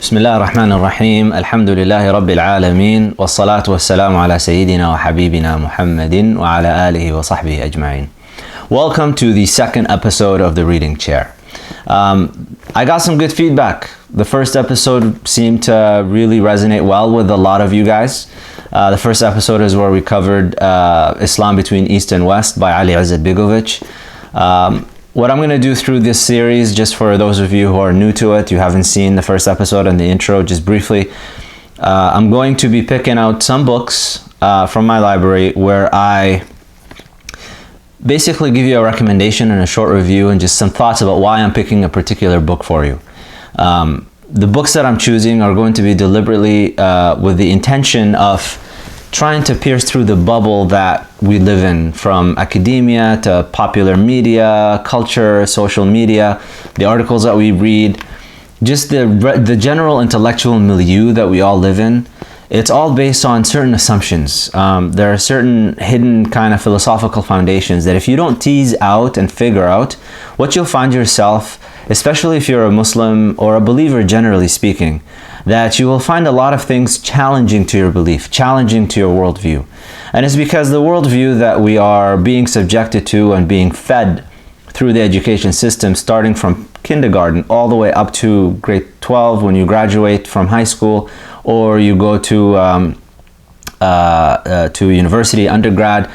بسم الله الرحمن الرحيم الحمد لله رب العالمين والصلاة والسلام على سيدنا وحبيبنا محمد وعلى آله وصحبه أجمعين. Welcome to the second episode of The Reading Chair. I got some good feedback. The first episode seemed to really resonate well with a lot of you guys. The first episode is where we covered Islam Between East and West by Ali Izetbegovic. What I'm going to do through this series, just for those of you who are new to it, you haven't seen the first episode and the intro, just briefly, I'm going to be picking out some books from my library where I basically give you a recommendation and a short review and just some thoughts about why I'm picking a particular book for you. The books that I'm choosing are going to be deliberately with the intention of trying to pierce through the bubble that we live in, from academia to popular media, culture, social media, the articles that we read, just the general intellectual milieu that we all live in. It's all based on certain assumptions. There are certain hidden kind of philosophical foundations that if you don't tease out and figure out, what you'll find yourself, especially if you're a Muslim or a believer generally speaking, that you will find a lot of things challenging to your belief, challenging to your worldview. And it's because the worldview that we are being subjected to and being fed through the education system, starting from kindergarten all the way up to grade 12 when you graduate from high school, or you go to university, undergrad,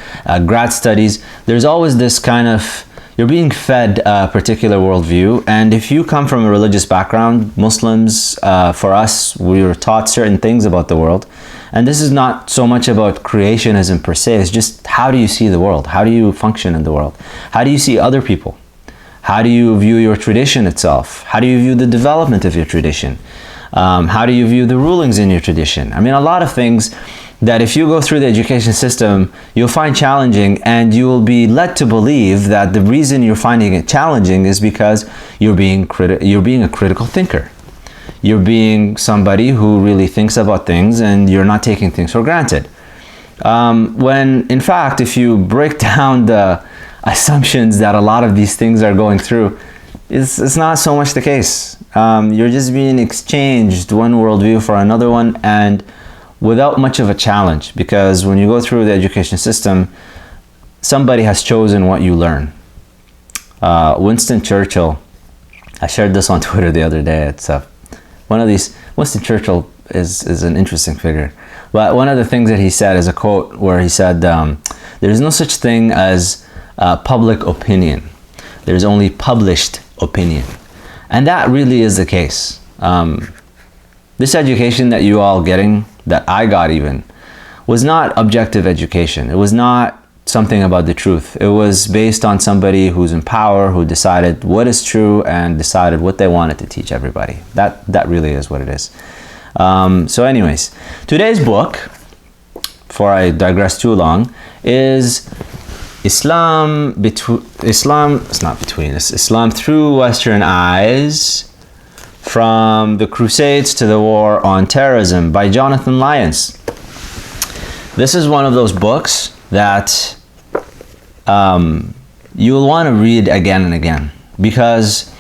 grad studies, there's always this kind of, you're being fed a particular worldview. And if you come from a religious background, Muslims, for us, we were taught certain things about the world. And this is not so much about creationism per se, it's just how do you see the world? How do you function in the world? How do you see other people? How do you view your tradition itself? How do you view the development of your tradition? How do you view the rulings in your tradition? I mean, a lot of things that if you go through the education system, you'll find challenging, and you will be led to believe that the reason you're finding it challenging is because you're being a critical thinker. You're being somebody who really thinks about things, and you're not taking things for granted. When in fact, if you break down the assumptions that a lot of these things are going through, it's not so much the case. You're just being exchanged one worldview for another one, and without much of a challenge, because when you go through the education system, somebody has chosen what you learn. Winston Churchill, I shared this on Twitter the other day. It's one of these, Winston Churchill is an interesting figure. But one of the things that he said is a quote where he said, there's no such thing as public opinion. There's only published opinion. And that really is the case. This education that you all getting, that I got even, was not objective education. It was not something about the truth. It was based on somebody who's in power, who decided what is true and decided what they wanted to teach everybody. That really is what it is. So anyways, today's book, before I digress too long, is Islam Through Western Eyes, From the Crusades to the War on Terrorism by Jonathan Lyons. This is one of those books that you will want to read again and again, because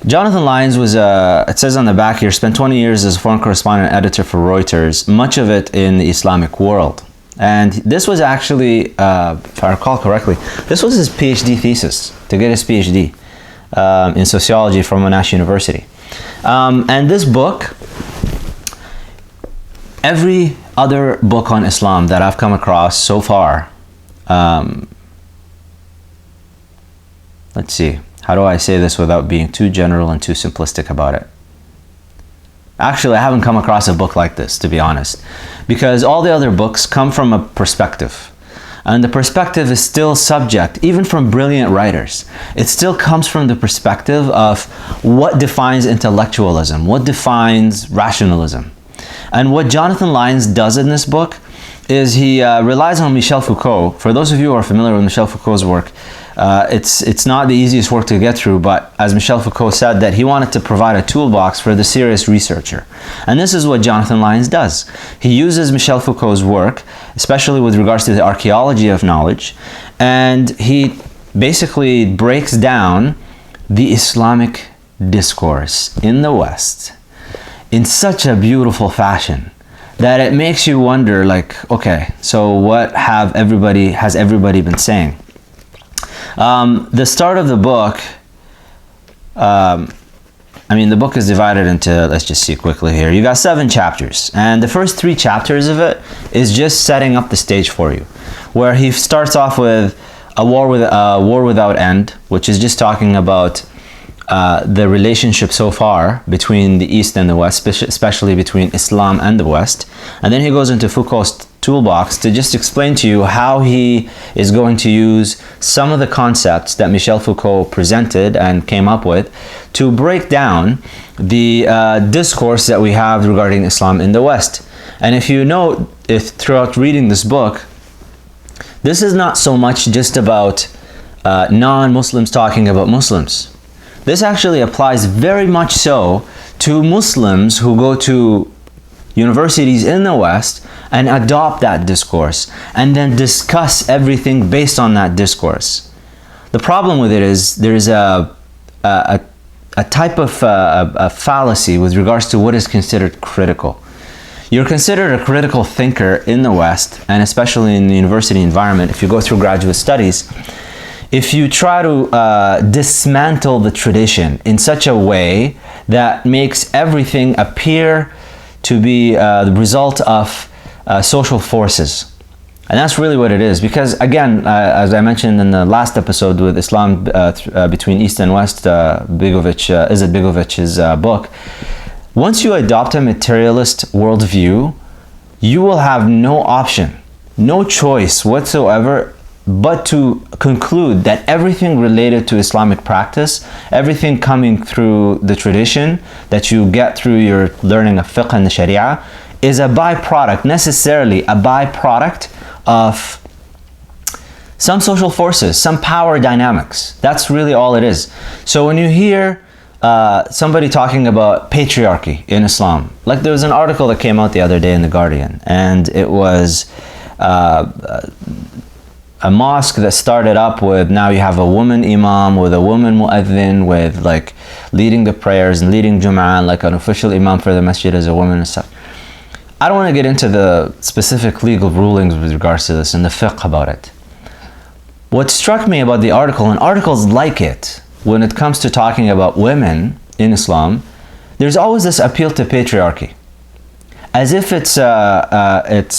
Jonathan Lyons was, it says on the back here, spent 20 years as a foreign correspondent and editor for Reuters, much of it in the Islamic world. And this was actually, if I recall correctly, this was his PhD thesis, to get his PhD in sociology from Monash University. And this book, every other book on Islam that I've come across so far, let's see, how do I say this without being too general and too simplistic about it? Actually, I haven't come across a book like this, to be honest, because all the other books come from a perspective. And the perspective is still subject, even from brilliant writers. It still comes from the perspective of what defines intellectualism, what defines rationalism. And what Jonathan Lyons does in this book is he relies on Michel Foucault. For those of you who are familiar with Michel Foucault's work, it's not the easiest work to get through, but as Michel Foucault said, that he wanted to provide a toolbox for the serious researcher. And this is what Jonathan Lyons does. He uses Michel Foucault's work, especially with regards to the archaeology of knowledge, and he basically breaks down the Islamic discourse in the West in such a beautiful fashion that it makes you wonder, like, okay, so what has everybody been saying? The start of the book, the book is divided into, let's just see quickly here. You got 7 chapters, and the first 3 chapters of it is just setting up the stage for you, where he starts off with a war without end, which is just talking about the relationship so far between the East and the West, especially between Islam and the West. And then he goes into Foucault's toolbox to just explain to you how he is going to use some of the concepts that Michel Foucault presented and came up with to break down the discourse that we have regarding Islam in the West. And if you note, throughout reading this book, this is not so much just about non-Muslims talking about Muslims. This actually applies very much so to Muslims who go to universities in the West and adopt that discourse and then discuss everything based on that discourse. The problem with it is there is a type of a fallacy with regards to what is considered critical. You're considered a critical thinker in the West, and especially in the university environment, if you go through graduate studies, if you try to dismantle the tradition in such a way that makes everything appear to be the result of social forces. And that's really what it is, because again, as I mentioned in the last episode with Islam between East and West, Izzat Begovich's book, once you adopt a materialist worldview, you will have no option, no choice whatsoever but to conclude that everything related to Islamic practice, everything coming through the tradition that you get through your learning of fiqh and the sharia, is a byproduct, necessarily a byproduct of some social forces, some power dynamics. That's really all it is. So when you hear somebody talking about patriarchy in Islam, like there was an article that came out the other day in The Guardian, and it was a mosque that started up with, now you have a woman imam with a woman mu'adhin with like leading the prayers and leading Jum'ah, and like an official imam for the masjid as a woman and stuff. I don't want to get into the specific legal rulings with regards to this and the fiqh about it. What struck me about the article, and articles like it, when it comes to talking about women in Islam, there's always this appeal to patriarchy, as if it's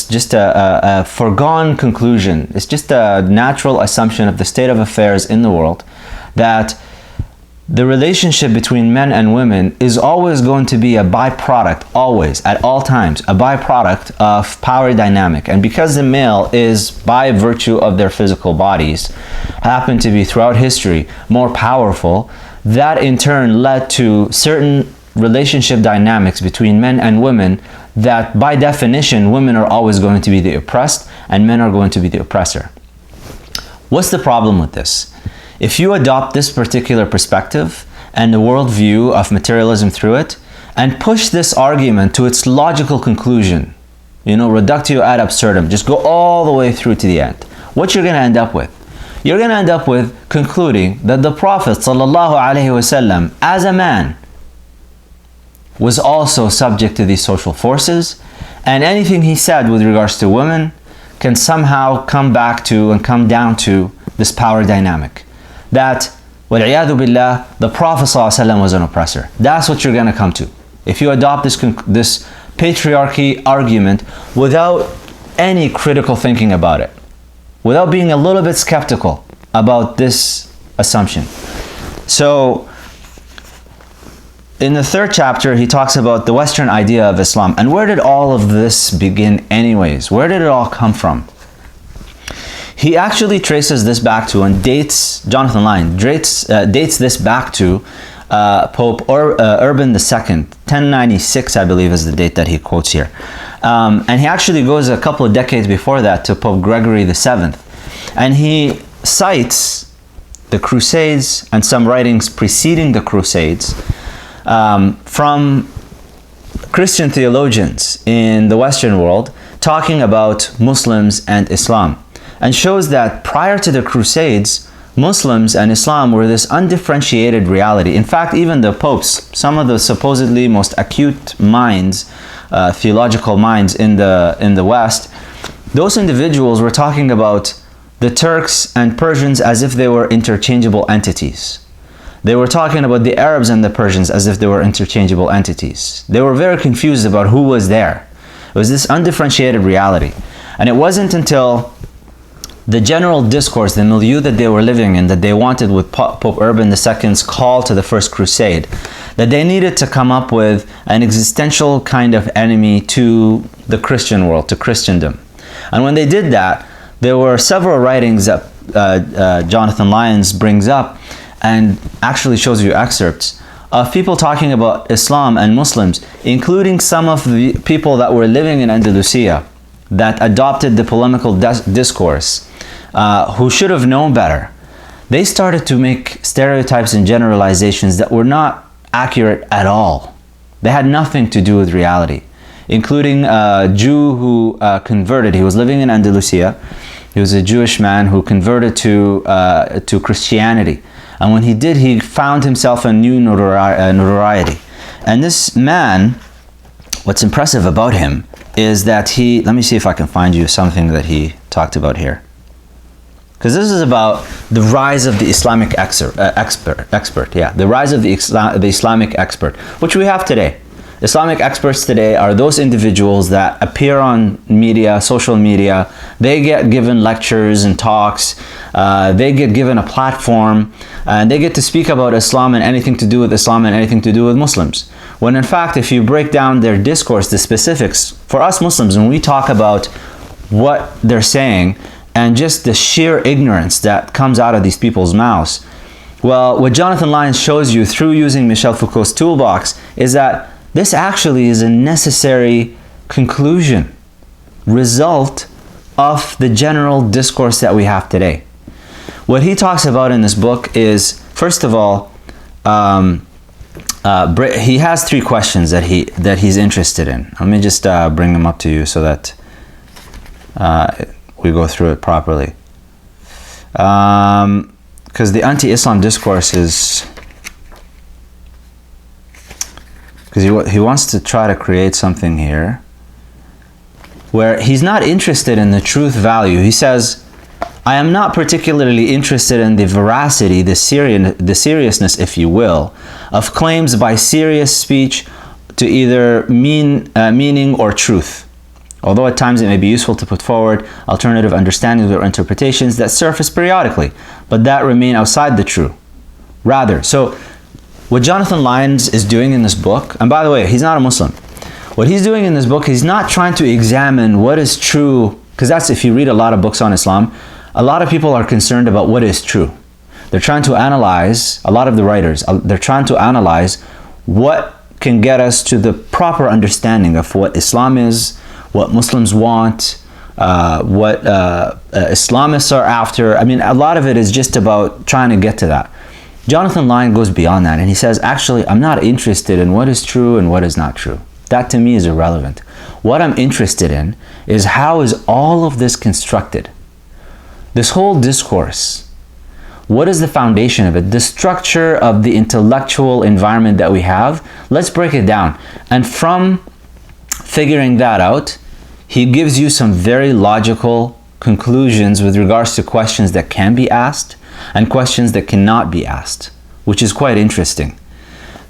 just a foregone conclusion. It's just a natural assumption of the state of affairs in the world that the relationship between men and women is always going to be a byproduct, always, at all times, a byproduct of power dynamic. And because the male is, by virtue of their physical bodies, happen to be throughout history more powerful, that in turn led to certain relationship dynamics between men and women that by definition women are always going to be the oppressed and men are going to be the oppressor. What's the problem with this? If you adopt this particular perspective and the worldview of materialism through it and push this argument to its logical conclusion, reductio ad absurdum, just go all the way through to the end, what you're going to end up with? You're going to end up with concluding that the Prophet ﷺ, as a man, was also subject to these social forces, and anything he said with regards to women can somehow come back to and come down to this power dynamic. That, wal'iyadu billah, the Prophet ﷺ was an oppressor. That's what you're going to come to. If you adopt this patriarchy argument without any critical thinking about it, without being a little bit skeptical about this assumption. So, in the 3rd chapter, he talks about the Western idea of Islam. And where did all of this begin anyways? Where did it all come from? He actually traces this back to, and Jonathan Lyne dates this back to Pope Urban II, 1096, I believe is the date that he quotes here. And he actually goes a couple of decades before that to Pope Gregory VII. And he cites the Crusades and some writings preceding the Crusades from Christian theologians in the Western world talking about Muslims and Islam, and shows that prior to the Crusades, Muslims and Islam were this undifferentiated reality. In fact, even the popes, some of the supposedly most acute minds, theological minds in the West, those individuals were talking about the Turks and Persians as if they were interchangeable entities. They were talking about the Arabs and the Persians as if they were interchangeable entities. They were very confused about who was there. It was this undifferentiated reality. And it wasn't until the general discourse, the milieu that they were living in, that they wanted with Pope Urban II's call to the First Crusade, that they needed to come up with an existential kind of enemy to the Christian world, to Christendom. And when they did that, there were several writings that Jonathan Lyons brings up and actually shows you excerpts of people talking about Islam and Muslims, including some of the people that were living in Andalusia that adopted the polemical discourse, who should have known better. They started to make stereotypes and generalizations that were not accurate at all. They had nothing to do with reality, including a Jew who converted. He was living in Andalusia. He was a Jewish man who converted to Christianity. And when he did, he found himself a new notoriety. And this man, what's impressive about him is that he, let me see if I can find you something that he talked about here. Because this is about the rise of the Islamic expert, the rise of the Islamic expert, which we have today. Islamic experts today are those individuals that appear on media, social media. They get given lectures and talks. They get given a platform. And they get to speak about Islam and anything to do with Islam and anything to do with Muslims. When in fact, if you break down their discourse, the specifics, for us Muslims, when we talk about what they're saying and just the sheer ignorance that comes out of these people's mouths, well, what Jonathan Lyons shows you through using Michel Foucault's toolbox is that this actually is a necessary conclusion, result of the general discourse that we have today. What he talks about in this book is, first of all, he has three questions that he's interested in. Let me just bring them up to you so that we go through it properly. Because the anti-Islam discourse is... because he wants to try to create something here where he's not interested in the truth value. He says, I am not particularly interested in the veracity, the seriousness, if you will, of claims by serious speech to either meaning or truth. Although at times it may be useful to put forward alternative understandings or interpretations that surface periodically, but that remain outside the true. Rather, so what Jonathan Lyons is doing in this book, and by the way, he's not a Muslim. What he's doing in this book, he's not trying to examine what is true, because that's, if you read a lot of books on Islam, a lot of people are concerned about what is true. They're trying to analyze, a lot of the writers, they're trying to analyze what can get us to the proper understanding of what Islam is, what Muslims want, what Islamists are after. I mean, a lot of it is just about trying to get to that. Jonathan Lyons goes beyond that and he says, actually, I'm not interested in what is true and what is not true. That to me is irrelevant. What I'm interested in is how is all of this constructed? This whole discourse, what is the foundation of it? The structure of the intellectual environment that we have, let's break it down. And from figuring that out, he gives you some very logical conclusions with regards to questions that can be asked and questions that cannot be asked, which is quite interesting.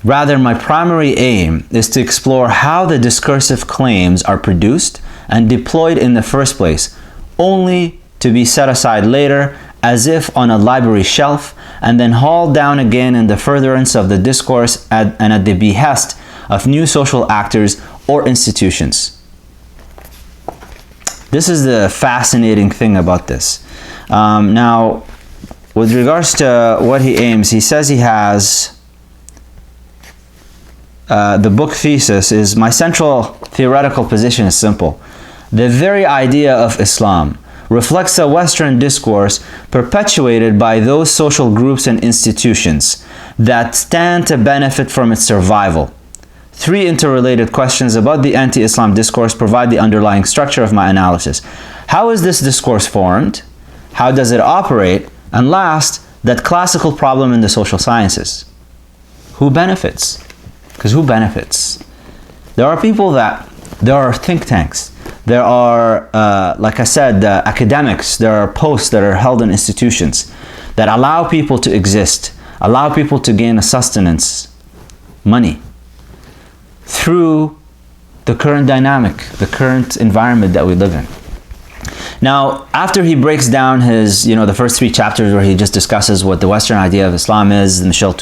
Rather, my primary aim is to explore how the discursive claims are produced and deployed in the first place, only to be set aside later as if on a library shelf and then hauled down again in the furtherance of the discourse and at the behest of new social actors or institutions. This is the fascinating thing about this. Now, with regards to what he aims, he says he has, the book thesis is, my central theoretical position is simple. The very idea of Islam reflects a Western discourse perpetuated by those social groups and institutions that stand to benefit from its survival. Three interrelated questions about the anti-Islam discourse provide the underlying structure of my analysis. How is this discourse formed? How does it operate? And last, that classical problem in the social sciences. Who benefits? Because who benefits? There are think tanks, there are, like I said, academics, there are posts that are held in institutions that allow people to exist, allow people to gain a sustenance, money, through the current dynamic, the current environment that we live in. Now, after he breaks down his, the first 3 chapters where he just discusses what the Western idea of Islam is, Michel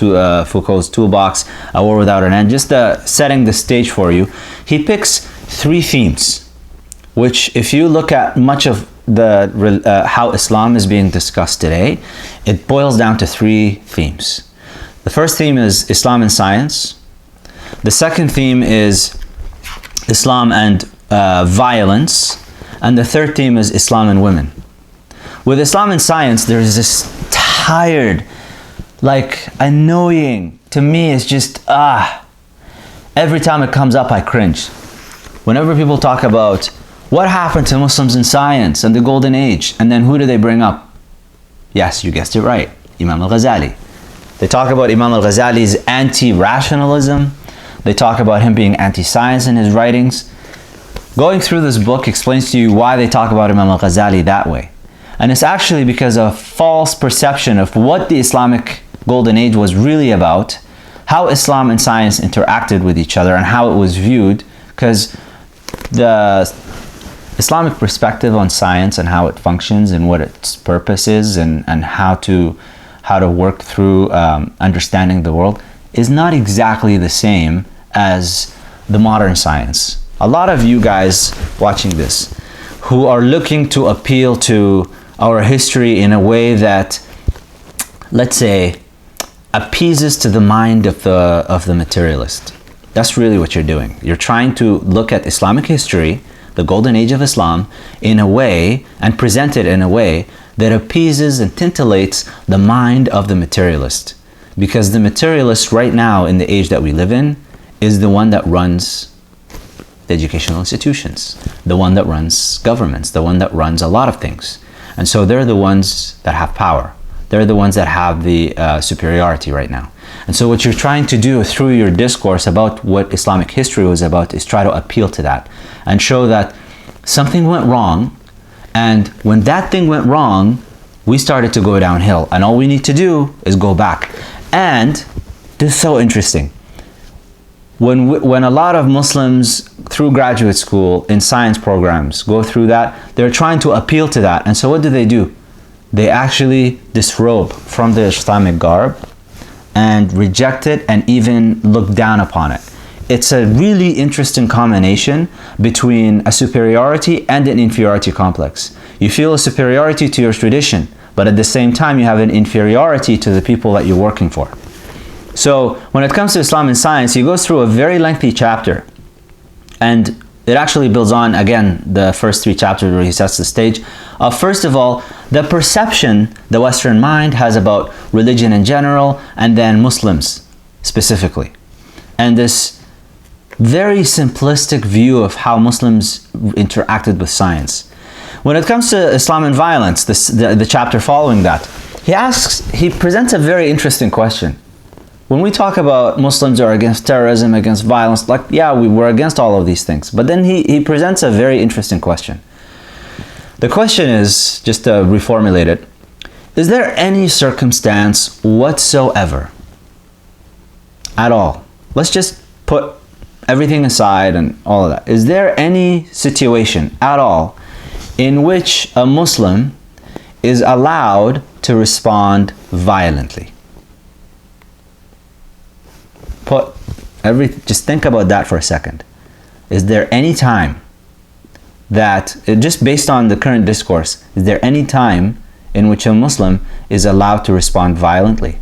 Foucault's toolbox, A War Without an End, just setting the stage for you, he picks 3 themes, which if you look at much of how Islam is being discussed today, it boils down to 3 themes. The first theme is Islam and science. The second theme is Islam and violence. And the third theme is Islam and women. With Islam and science, there's this tired, annoying, to me it's just, every time it comes up I cringe. Whenever people talk about what happened to Muslims in science and the golden age, and then who do they bring up? Yes, you guessed it right, Imam al-Ghazali. They talk about Imam al-Ghazali's anti-rationalism. They talk about him being anti-science in his writings. Going through this book explains to you why they talk about Imam al-Ghazali that way. And it's actually because of false perception of what the Islamic Golden Age was really about, how Islam and science interacted with each other, and how it was viewed, because the Islamic perspective on science and how it functions and what its purpose is and how to work through understanding the world is not exactly the same as the modern science. A lot of you guys watching this who are looking to appeal to our history in a way that, let's say, appeases to the mind of the materialist. That's really what you're doing. You're trying to look at Islamic history, the golden age of Islam, in a way and present it in a way that appeases and tintillates the mind of the materialist. Because the materialist right now in the age that we live in is the one that runs the educational institutions, the one that runs governments, the one that runs a lot of things. And so they're the ones that have power. They're the ones that have the superiority right now. And so what you're trying to do through your discourse about what Islamic history was about is try to appeal to that and show that something went wrong, and when that thing went wrong, we started to go downhill, and all we need to do is go back. And this is so interesting. When a lot of Muslims through graduate school in science programs go through that, they're trying to appeal to that. And so what do? They actually disrobe from the Islamic garb and reject it and even look down upon it. It's a really interesting combination between a superiority and an inferiority complex. You feel a superiority to your tradition, but at the same time you have an inferiority to the people that you're working for. So when it comes to Islam and science, he goes through a very lengthy chapter, and it actually builds on, again, the first 3 chapters where he sets the stage of, first of all, the perception the Western mind has about religion in general, and then Muslims specifically. And this very simplistic view of how Muslims interacted with science. When it comes to Islam and violence, the chapter following that, he presents a very interesting question. When we talk about Muslims are against terrorism, against violence, we're against all of these things. But then he presents a very interesting question. The question is, just to reformulate it, is there any circumstance whatsoever, at all, let's just put everything aside and all of that, is there any situation at all in which a Muslim is allowed to respond violently? Just think about that for a second. Is there any time that, just based on the current discourse, is there any time in which a Muslim is allowed to respond violently?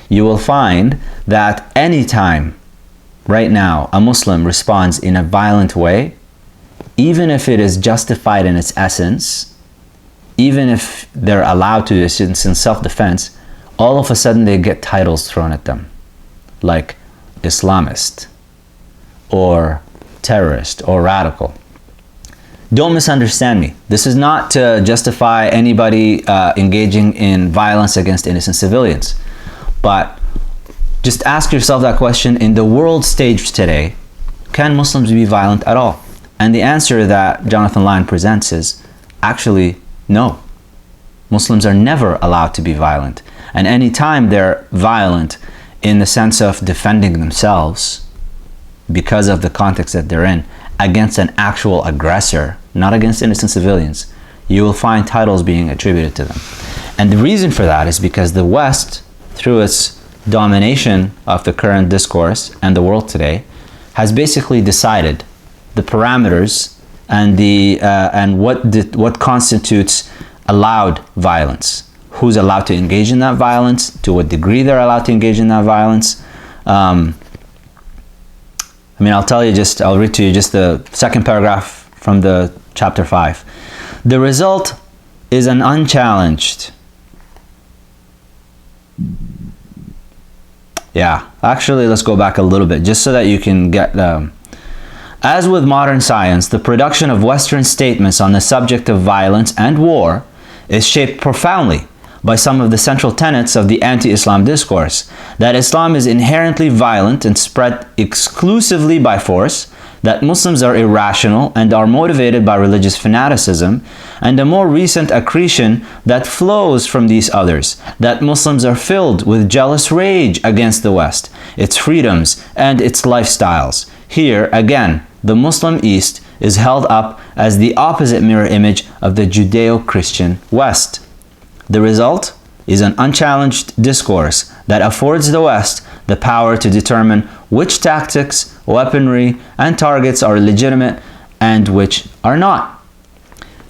You will find that any time right now a Muslim responds in a violent way, even if it is justified in its essence, even if they're allowed to do this in self-defense, all of a sudden they get titles thrown at them, like Islamist or terrorist or radical. Don't misunderstand me. This is not to justify anybody engaging in violence against innocent civilians. But just ask yourself that question: in the world stage today, can Muslims be violent at all? And the answer that Jonathan Lyon presents is actually no. Muslims are never allowed to be violent. And any time they're violent in the sense of defending themselves because of the context that they're in against an actual aggressor, not against innocent civilians, you will find titles being attributed to them. And the reason for that is because the West, through its domination of the current discourse and the world today, has basically decided the parameters and what constitutes allowed violence. Who's allowed to engage in that violence, to what degree they're allowed to engage in that violence. I'll read to you just the second paragraph from the chapter 5. The result is an unchallenged. Actually, let's go back a little bit just so that you can get. As with modern science, the production of Western statements on the subject of violence and war is shaped profoundly by some of the central tenets of the anti-Islam discourse, that Islam is inherently violent and spread exclusively by force, that Muslims are irrational and are motivated by religious fanaticism, and a more recent accretion that flows from these others, that Muslims are filled with jealous rage against the West, its freedoms, and its lifestyles. Here, again, the Muslim East is held up as the opposite mirror image of the Judeo-Christian West. The result is an unchallenged discourse that affords the West the power to determine which tactics, weaponry, and targets are legitimate and which are not.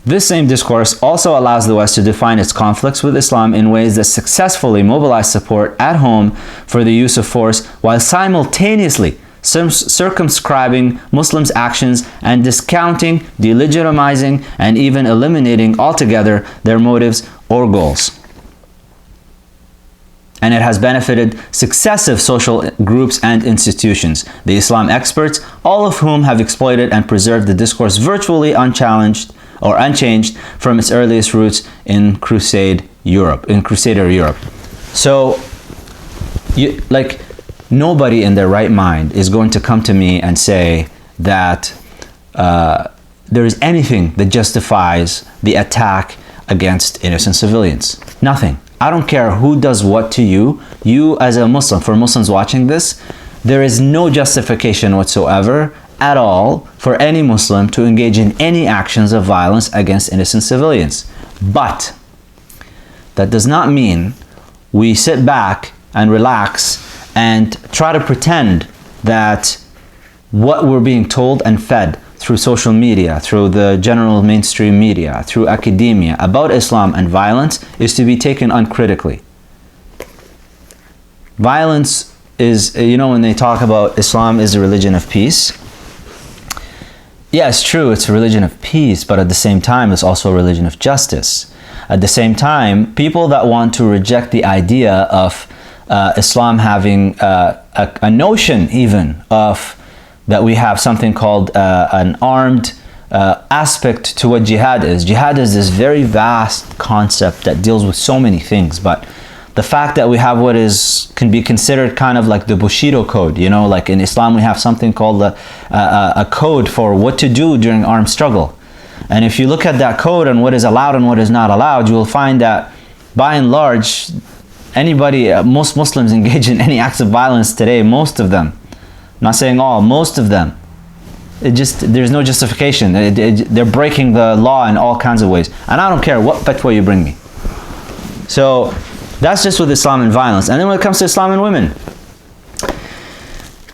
This same discourse also allows the West to define its conflicts with Islam in ways that successfully mobilize support at home for the use of force, while simultaneously circumscribing Muslims' actions and discounting, delegitimizing, and even eliminating altogether their motives or goals. And it has benefited successive social groups and institutions, the Islam experts, all of whom have exploited and preserved the discourse virtually unchallenged or unchanged from its earliest roots in Crusader Europe. So, nobody in their right mind is going to come to me and say that there is anything that justifies the attack against innocent civilians. Nothing. I don't care who does what to you. You as a Muslim, for Muslims watching this, there is no justification whatsoever at all for any Muslim to engage in any actions of violence against innocent civilians. But that does not mean we sit back and relax and try to pretend that what we're being told and fed through social media, through the general mainstream media, through academia about Islam and violence is to be taken uncritically. Violence is, when they talk about Islam is a religion of peace, yeah, it's true, it's a religion of peace, but at the same time, it's also a religion of justice. At the same time, people that want to reject the idea of Islam having a notion even of that we have something called an armed aspect to what jihad is. Jihad is this very vast concept that deals with so many things, but the fact that we have what can be considered kind of like the Bushido code, like in Islam we have something called a code for what to do during armed struggle. And if you look at that code and what is allowed and what is not allowed, you will find that by and large, most Muslims engage in any acts of violence today, most of them, I'm not saying all, most of them, there's no justification. They're breaking the law in all kinds of ways. And I don't care what fatwa you bring me. So that's just with Islam and violence. And then when it comes to Islam and women,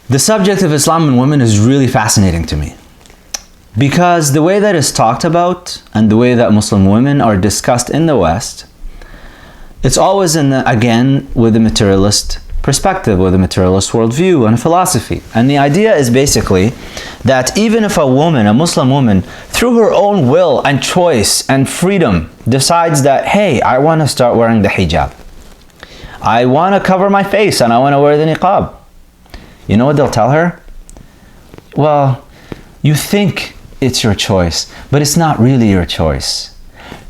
the subject of Islam and women is really fascinating to me. Because the way that it's talked about and the way that Muslim women are discussed in the West, it's always again with the materialist perspective, with a materialist worldview and philosophy. And the idea is basically that even if a woman, a Muslim woman, through her own will and choice and freedom decides that, hey, I want to start wearing the hijab, I want to cover my face and I want to wear the niqab, you know what they'll tell her? Well, you think it's your choice, but it's not really your choice.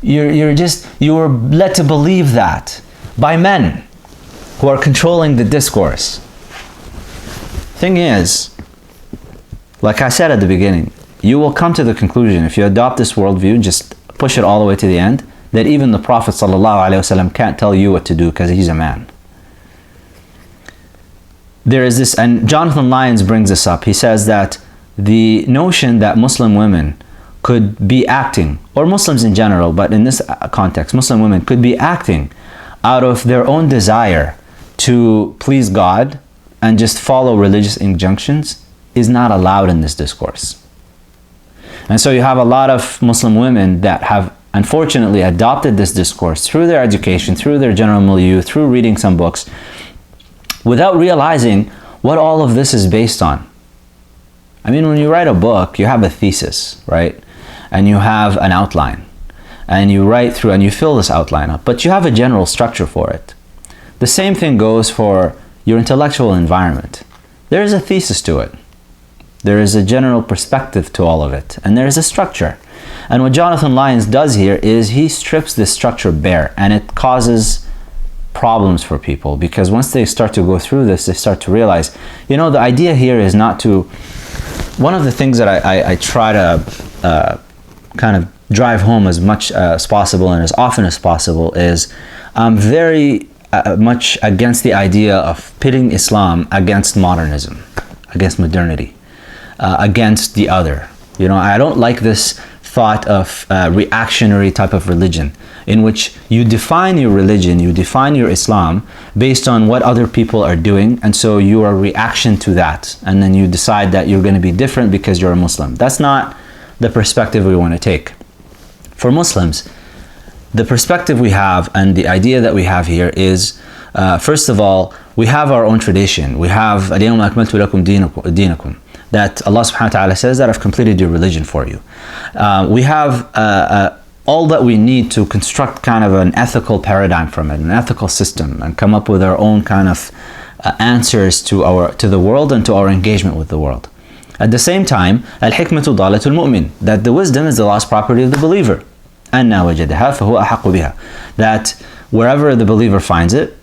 You're led to believe that by men who are controlling the discourse. Thing is, like I said at the beginning, you will come to the conclusion, if you adopt this worldview, just push it all the way to the end, that even the Prophet ﷺ can't tell you what to do because he's a man. There is this, and Jonathan Lyons brings this up. He says that the notion that Muslim women could be acting, or Muslims in general, but in this context, Muslim women could be acting out of their own desire to please God and just follow religious injunctions is not allowed in this discourse. And so you have a lot of Muslim women that have unfortunately adopted this discourse through their education, through their general milieu, through reading some books, without realizing what all of this is based on. I mean, when you write a book, you have a thesis, right? And you have an outline. And you write through and you fill this outline up, but you have a general structure for it. The same thing goes for your intellectual environment. There is a thesis to it. There is a general perspective to all of it, and there is a structure. And what Jonathan Lyons does here is he strips this structure bare, and it causes problems for people, because once they start to go through this, they start to realize, you know, the idea here is not to... One of the things that I try to kind of drive home as much as possible and as often as possible is I'm very much against the idea of pitting Islam against modernism, against modernity, against the other. You know, I don't like this thought of reactionary type of religion in which you define your religion, you define your Islam based on what other people are doing, and so you are a reaction to that, and then you decide that you're going to be different because you're a Muslim. That's not the perspective we want to take. For Muslims, the perspective we have and the idea that we have here is, first of all, we have our own tradition. We have الْيَوْمَ أَكْمَلْتُ لَكُمْ دِينَكُمْ, that Allah subhanahu wa ta'ala says that I've completed your religion for you. We have all that we need to construct kind of an ethical paradigm from it, an ethical system, and come up with our own kind of answers to the world and to our engagement with the world. At the same time, الْحِكْمَةُ ضَالَةُ الْمُؤْمِنِ, that the wisdom is the lost property of the believer. أَنَّا وَجَدَهَا فَهُوَ أَحَقُّ بِهَا, that wherever the believer finds it,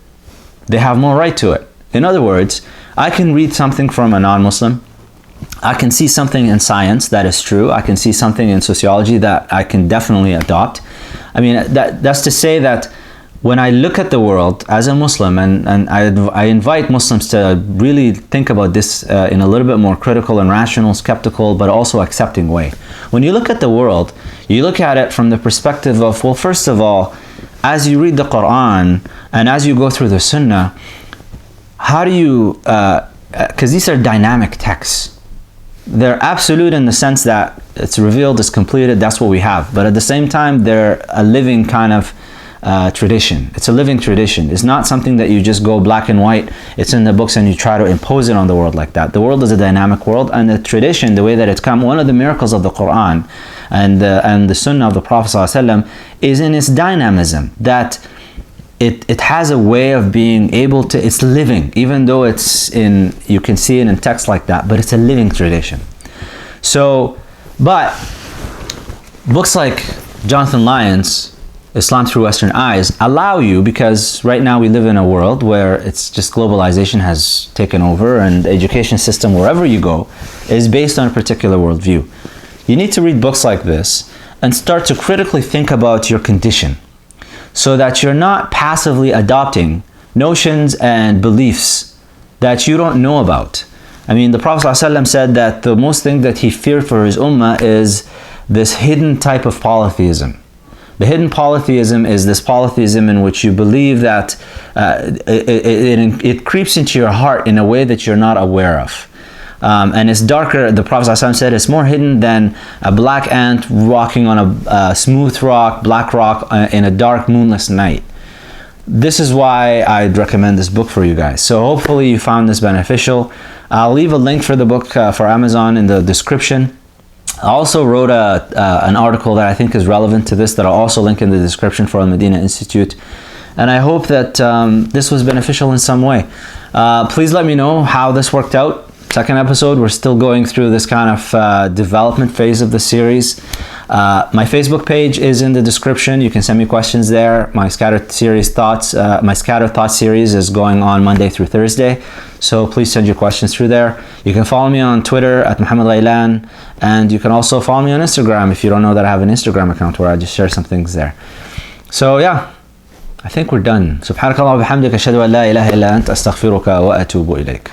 they have more right to it. In other words, I can read something from a non-Muslim, I can see something in science that is true, I can see something in sociology that I can definitely adopt. I mean, that's to say that when I look at the world as a Muslim, and I invite Muslims to really think about this in a little bit more critical and rational, skeptical, but also accepting way. When you look at the world, you look at it from the perspective of, well, first of all, as you read the Quran and as you go through the Sunnah, how do you, because these are dynamic texts. They're absolute in the sense that it's revealed, it's completed, that's what we have. But at the same time, they're a living kind of tradition. It's a living tradition. It's not something that you just go black and white, it's in the books and you try to impose it on the world like that. The world is a dynamic world, and the tradition, the way that it's come, one of the miracles of the Quran and the Sunnah of the Prophet ﷺ is in its dynamism, that it has a way of being able to, it's living, even though it's in, you can see it in text like that, but it's a living tradition. So, but books like Jonathan Lyons, Islam Through Western Eyes, allow you, because right now we live in a world where it's just globalization has taken over, and the education system wherever you go is based on a particular worldview. You need to read books like this and start to critically think about your condition, so that you're not passively adopting notions and beliefs that you don't know about. I mean, the Prophet ﷺ said that the most thing that he feared for his ummah is this hidden type of polytheism. The hidden polytheism is this polytheism in which you believe that it creeps into your heart in a way that you're not aware of. And it's darker, the Prophet ﷺ said, it's more hidden than a black ant walking on a smooth rock, black rock, in a dark, moonless night. This is why I'd recommend this book for you guys. So hopefully you found this beneficial. I'll leave a link for the book for Amazon in the description. I also wrote an article that I think is relevant to this that I'll also link in the description for Al-Madinah Institute. And I hope that this was beneficial in some way. Please let me know how this worked out. second episode. We're still going through this kind of development phase of the series. My Facebook page is in the description. You can send me questions there. My Scattered Thoughts series is going on Monday through Thursday. So please send your questions through there. You can follow me on Twitter at Muhammad Ghailan, and you can also follow me on Instagram if you don't know that I have an Instagram account where I just share some things there. So yeah, I think we're done. سبحانك اللهم وبحمدك أشهد أن لا إله إلا أنت أستغفرك وأتوب إليك.